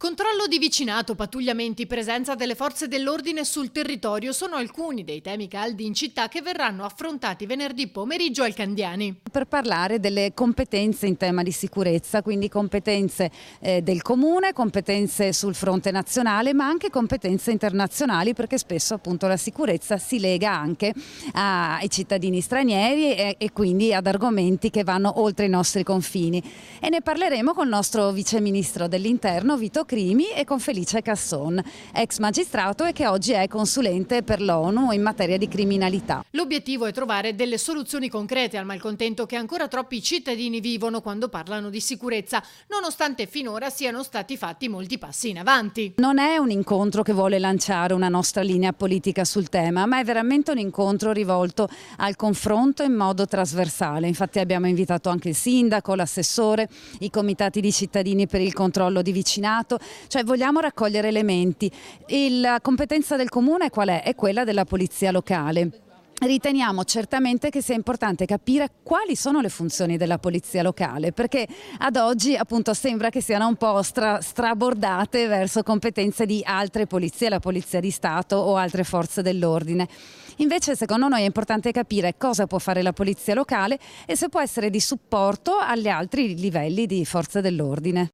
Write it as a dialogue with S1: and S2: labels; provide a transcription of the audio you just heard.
S1: Controllo di vicinato, pattugliamenti, presenza delle forze dell'ordine sul territorio sono alcuni dei temi caldi in città che verranno affrontati venerdì pomeriggio al Candiani.
S2: Per parlare delle competenze in tema di sicurezza, quindi competenze del comune, competenze sul fronte nazionale, ma anche competenze internazionali, perché spesso appunto la sicurezza si lega anche ai cittadini stranieri e quindi ad argomenti che vanno oltre i nostri confini. E ne parleremo con il nostro vice ministro dell'Interno Vito Crimi e con Felice Casson, ex magistrato e che oggi è consulente per l'ONU in materia di criminalità.
S1: L'obiettivo è trovare delle soluzioni concrete al malcontento che ancora troppi cittadini vivono quando parlano di sicurezza, nonostante finora siano stati fatti molti passi in avanti.
S2: Non è un incontro che vuole lanciare una nostra linea politica sul tema, ma è veramente un incontro rivolto al confronto in modo trasversale. Infatti abbiamo invitato anche il sindaco, l'assessore, i comitati di cittadini per il controllo di vicinato, cioè vogliamo raccogliere elementi. La competenza del comune qual è? È quella della polizia locale. Riteniamo certamente che sia importante capire quali sono le funzioni della polizia locale, perché ad oggi appunto sembra che siano un po' strabordate verso competenze di altre polizie, la polizia di Stato o altre forze dell'ordine. Invece secondo noi è importante capire cosa può fare la polizia locale e se può essere di supporto agli altri livelli di forze dell'ordine.